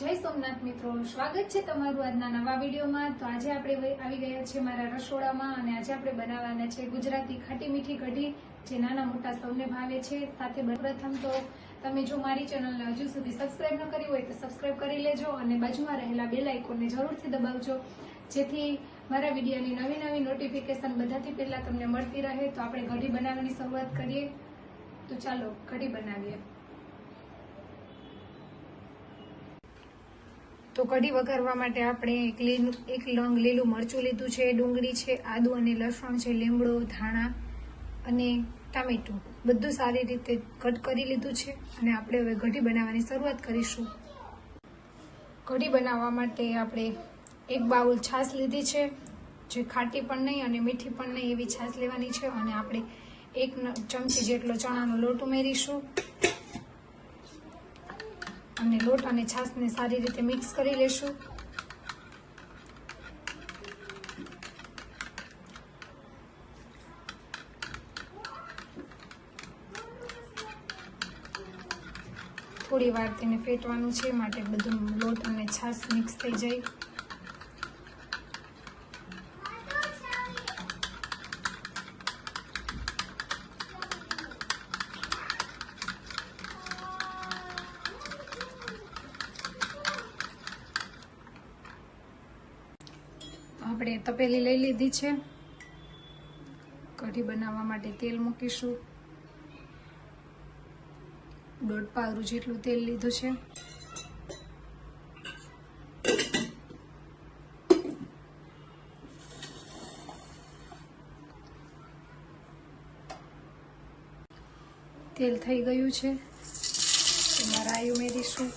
જય સોમનાથ મિત્રો, સ્વાગત છે તમારું આજના નવા વિડીયોમાં। તો આજે આપણે આવી ગયા છે મારા રસોડામાં અને આજે આપણે બનાવવાના છે ગુજરાતી ખાટી મીઠી કઢી, જે નાના મોટા સૌને ભાવે છે। સાથે પ્રથમ તો તમે જો મારી ચેનલને હજુ સુધી સબસ્ક્રાઇબ ન કરી હોય તો સબસ્ક્રાઇબ કરી લેજો અને બાજુમાં રહેલા બેલ આઇકોનને જરૂરથી દબાવજો, જેથી મારા વિડીયોની નવી નવી નોટિફિકેશન બધાથી પહેલા તમને મળતી રહે। તો આપણે કઢી બનાવવાની શરૂઆત કરીએ। તો ચાલો કઢી બનાવીએ। તો કઢી વઘારવા માટે આપણે એક લંગ લીલું મરચું લીધું છે, ડુંગળી છે, આદુ અને લસણ છે, લીમડો, ધાણા અને ટામેટું બધું સારી રીતે કટ કરી લીધું છે અને આપણે હવે કઢી બનાવવાની શરૂઆત કરીશું। કઢી બનાવવા માટે આપણે એક બાઉલ છાશ લીધી છે, જે ખાટી પણ નહીં અને મીઠી પણ નહીં એવી છાશ લેવાની છે અને આપણે 1 ચમચી જેટલો ચણાનો લોટ ઉમેરીશું અને લોટ અને છાશને સારી રીતે મિક્સ કરી લેશું। થોડી વાર તેને ફેટવાનું છે, માટે બધું લોટ અને છાશ મિક્સ થઈ જાય। આપણે તપેલી લઈ લીધી છે, કઢી બનાવવા માટે તેલ મૂકીશું। 1.5 પાવરું જેટલું તેલ લીધું છે। તેલ થઈ ગયું છે, એમાં રાઈ ઉમેરીશું,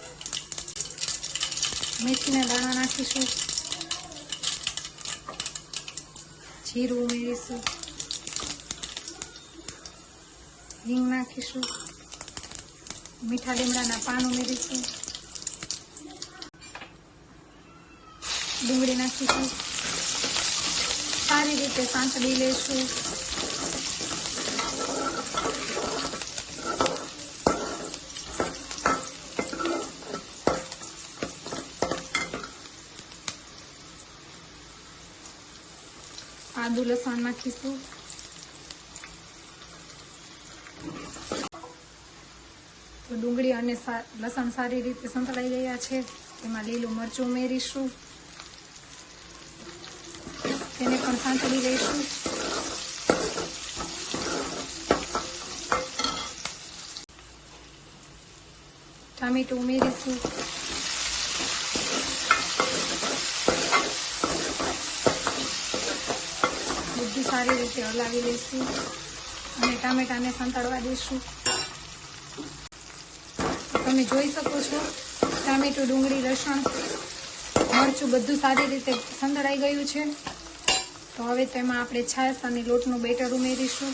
મેથીના દાણા નાખીશું, જીરું ઉમેરીશું, હિંગ નાખીશું, મીઠા લીમડાના પાન ઉમેરીશું, ડુંગળી નાખીશું, સારી રીતે સાંતળી લેશું। આદુ લસણ નાખીશું, તો ડુંગળી અને લસણ સારી રીતે સંતળાઈ ગયા છે, એમાં લીલું મરચું ઉમેરીશું, તેને પણ સાંતળી લઈશું। ટામેટું ઉમેરીશું, બધું સારી રીતે હલાવી લઈશું અને ટામેટાને સંતળવા દઈશું। તમે જોઈ શકો છો ટામેટું, ડુંગળી, લસણ, મરચું બધું સારી રીતે સંતળાઈ ગયું છે। તો હવે તેમાં આપણે છાશ અને લોટનું બેટર ઉમેરીશું।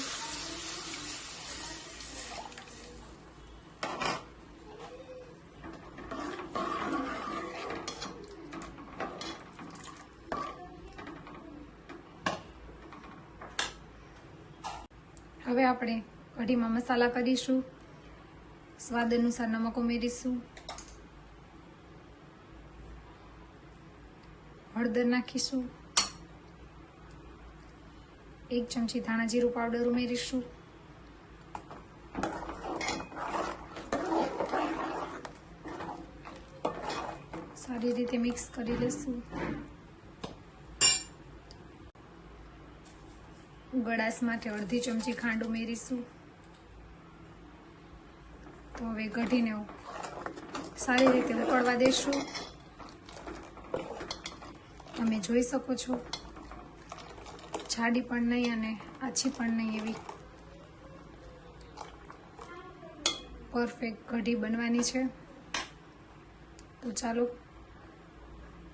હવે આપણે કઢીમાં મસાલા કરીશું। સ્વાદ અનુસાર નમક ઉમેરીશું, હળદર નાખીશું, 1 ચમચી ધાણા જીરું પાવડર ઉમેરીશું, સારી રીતે મિક્સ કરી લેશું। ગળાશ માટે 1/2 ચમચી ખાંડ ઉમેરીશું। તો હવે કઢીને સારી રીતે ઉકળવા દેશું। તમે જોઈ શકો છો જાડી પણ નહીં અને આછી પણ નહીં એવી પરફેક્ટ કઢી બનવાની છે। તો ચાલો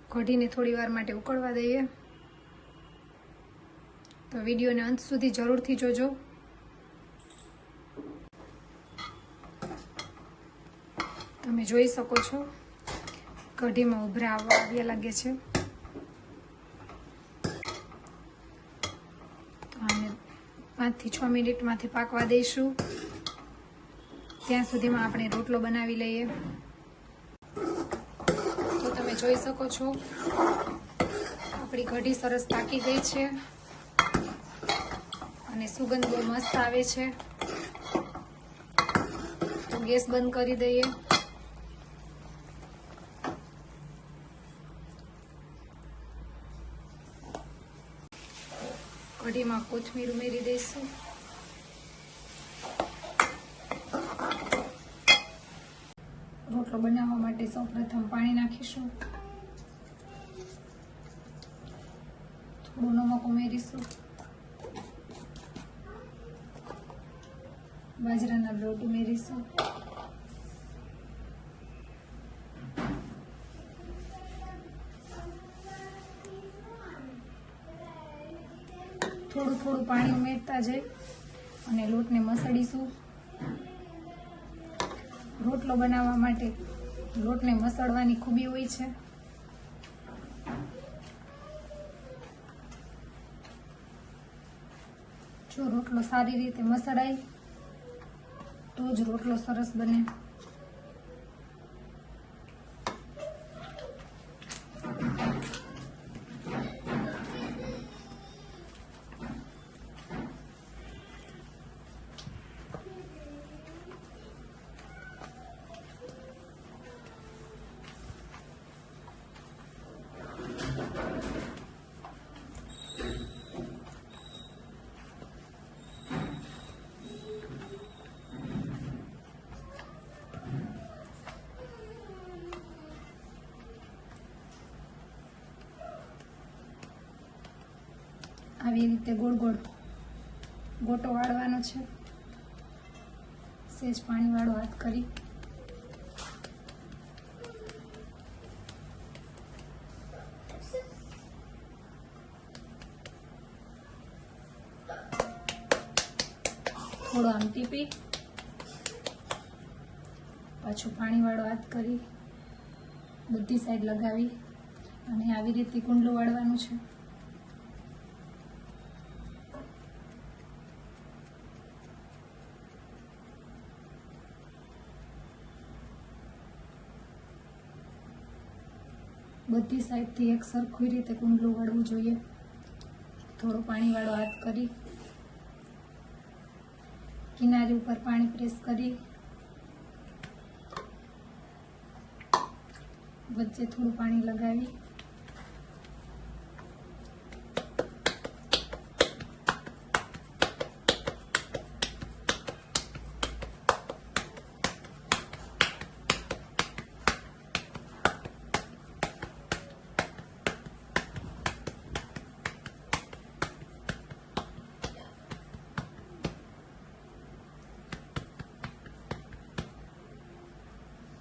કઢીને થોડી વાર માટે ઉકળવા દઈએ। તો વિડીયોને અંત સુધી જરૂરથી જોજો। તમે જોઈ શકો છો કઢીમાં ઉભરા આવ્યા લાગે છે। તો આને 5 થી 6 મિનિટમાંથી પાકવા દઈશું। ત્યાં સુધીમાં આપણે રોટલો બનાવી લઈએ। જોઈ શકો છો આપણી કઢી સરસ પાકી ગઈ છે અને સુગંધ બહુ મસ્ત આવે છે. તો ગેસ બંધ કરી દઈએ. કઢીમાં કોથમીર ઉમેરી દઈશું. રોટલો બનાવવા માટે સૌપ્રથમ પાણી નાખીશું. થોડું નમક ઉમેરીશું. બાજરાના લોટ ઉમેરીશું. થોડું થોડું પાણી ઉમેરતા જઈ અને લોટને મસળીશું. રોટલો બનાવવા માટે લોટને મસળવાની ખૂબી હોય છે. જો રોટલો સારી રીતે મસળાય તો જ રોટલો સરસ બને. આવી રીતે ગોળ ગોળ ગોટો વાળવાનો છે. સેજ પાણીવાળો હાથ કરી થોડો આમ ટીપી પાછું પાણીવાળો હાથ કરી બધી સાઈડ લગાવી અને આવી રીતે કુંડલું વાળવાનું છે. બધી સાઈડથી એક સરખી રીતે કુંડલું વાળવું જોઈએ. થોડો પાણીવાળો હાથ કરી કિનારી ઉપર પાણી પ્રેસ કરી વચ્ચે થોડું પાણી લગાવી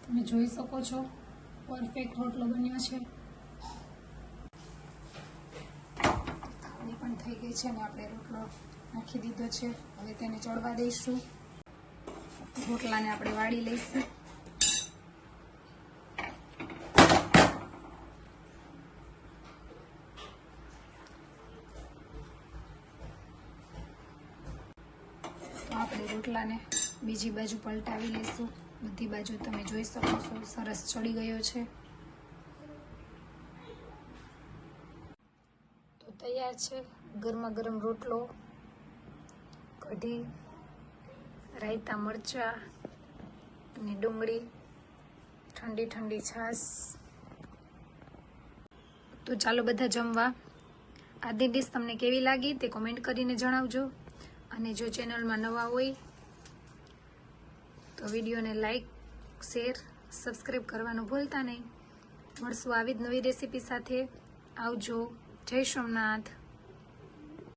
તમે જોઈ શકો છો પરફેક્ટ રોટલો બન્યો છે. પણ થઈ ગઈ છે અને આપણે રોટલો નાખી દીધો છે. હવે તેને ચડવા દઈશું. રોટલાને આપણે વાળી લઈશું. તો આપણે રોટલાને બીજી બાજુ પલટાવી લઈશું. બધી બાજુ તમે જોઈ શકો છો સરસ ચડી ગયો છે. તો તૈયાર છે ગરમા ગરમ રોટલો, કઢી, રાયતા મરચાં અને ડુંગળી, ઠંડી ઠંડી છાશ. તો ચાલો બધા જમવા. આજની ડીશ તમને કેવી લાગી તે કોમેન્ટ કરીને જણાવજો. અને જો ચેનલમાં નવા હોય તો વિડીયોને લાઈક, શેર, સબસ્ક્રાઈબ કરવાનું ભૂલતા નહીં. મળશું આવી જ નવી રેસીપી સાથે. આવજો. જય સોમનાથ.